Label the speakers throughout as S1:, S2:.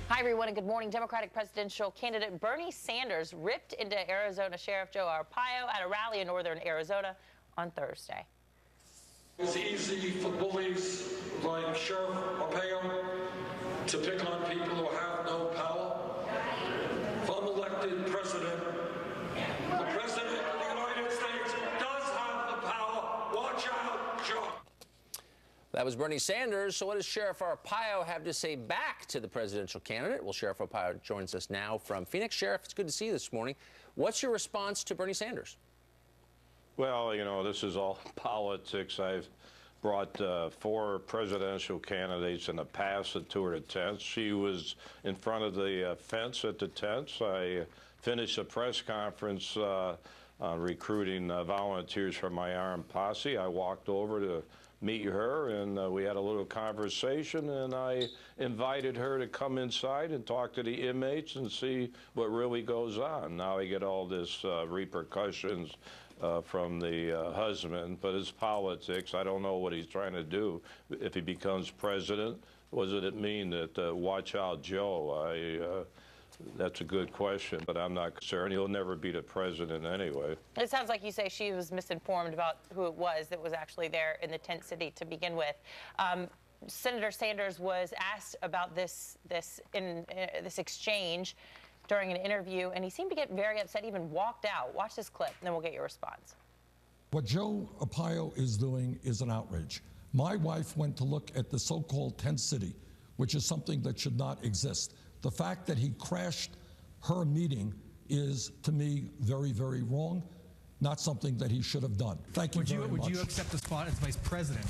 S1: Hi, everyone, and good morning. Democratic presidential candidate Bernie Sanders ripped into Arizona Sheriff Joe Arpaio at a rally in northern Arizona on Thursday.
S2: It's easy for bullies like Sheriff Arpaio to pick on people who have no power. If I'm elected president, the president of the United States does have the power. Watch out, Joe.
S3: That was Bernie Sanders. So what does Sheriff Arpaio have to say back to the presidential candidate? Well, Sheriff Arpaio joins us now from Phoenix. Sheriff, it's good to see you this morning. What's your response to Bernie Sanders?
S4: Well, you know, this is all politics. I've brought 4 presidential candidates in the past that toured the tents. She was in front of the fence at the tents. I finished a press conference on recruiting volunteers for my armed posse. I walked over to meet her, and we had a little conversation, and I invited her to come inside and talk to the inmates and see what really goes on. Now I get all this repercussions from the husband, but it's politics. I don't know what he's trying to do. If he becomes president, what does it mean that watch out, Joe? That's a good question, but I'm not concerned. He'll never be the president anyway.
S1: It sounds like you say she was misinformed about who it was that was actually there in the tent city to begin with. Senator Sanders was asked about this exchange during an interview, and he seemed to get very upset, even walked out. Watch this clip, and then we'll get your response.
S5: What Joe Arpaio is doing is an outrage. My wife went to look at the so-called tent city, which is something that should not exist. The fact that he crashed her meeting is, to me, very, very wrong. Not something that he should have done. Thank you very much.
S6: Would you accept the spot as vice president?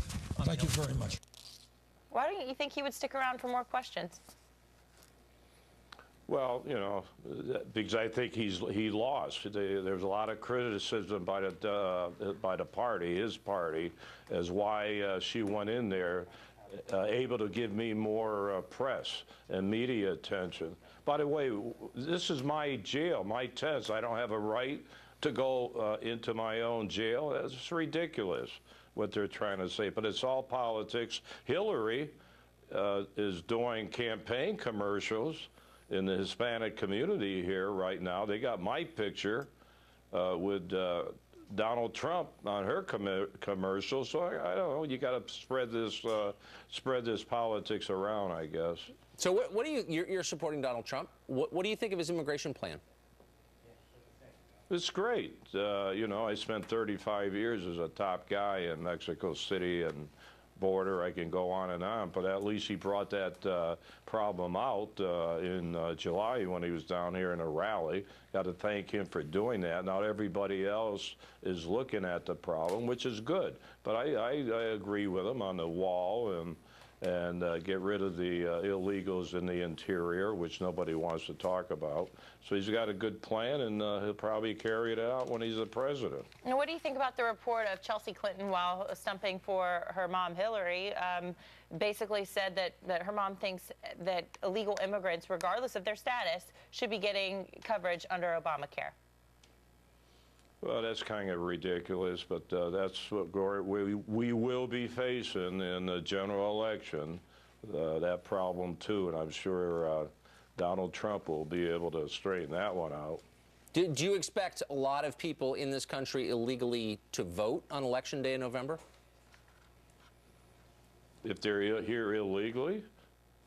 S5: Thank you very much.
S1: Why don't you think he would stick around for more questions?
S4: Well, you know, because I think he lost. There's a lot of criticism by the party, his party, as why she went in there. Able to give me more press and media attention. By the way, this is my jail, my tents. I don't have a right to go into my own jail. That's ridiculous what they're trying to say, but it's all politics. Hillary is doing campaign commercials in the Hispanic community here right now. They got my picture with Donald Trump on her commercial, so I don't know. You got to spread this politics around, I guess.
S3: So what do you're supporting Donald Trump? What do you think of his immigration plan?
S4: It's great. You know, I spent 35 years as a top guy in Mexico City and border. I can go on, but at least he brought that problem out in July when he was down here in a rally. Got to thank him for doing that. Now everybody else is looking at the problem, which is good. But I agree with him on the wall and get rid of the illegals in the interior, which nobody wants to talk about. So he's got a good plan, and he'll probably carry it out when he's the president.
S1: Now, what do you think about the report of Chelsea Clinton, while stumping for her mom Hillary, basically said that her mom thinks that illegal immigrants, regardless of their status, should be getting coverage under Obamacare?
S4: Well, that's kind of ridiculous, but that's what we will be facing in the general election, that problem too, and I'm sure Donald Trump will be able to straighten that one out.
S3: Do you expect a lot of people in this country illegally to vote on Election Day in November?
S4: If they're here illegally?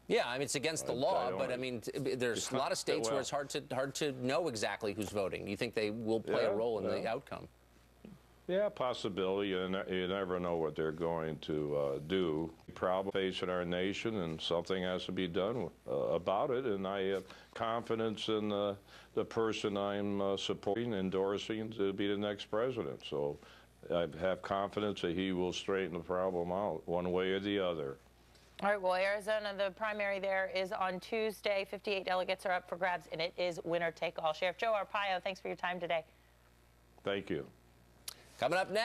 S3: Yeah, I mean, it's against the law, but I mean, there's a lot of states where it's hard to know exactly who's voting. Do you think they will play a role in the outcome?
S4: Yeah, possibility. You never know what they're going to do. Problem facing our nation, and something has to be done about it. And I have confidence in the person I'm supporting, endorsing to be the next president. So I have confidence that he will straighten the problem out one way or the other.
S1: All right, well, Arizona, the primary there is on Tuesday. 58 delegates are up for grabs, and it is winner take all. Sheriff Joe Arpaio, thanks for your time today.
S4: Thank you.
S3: Coming up next.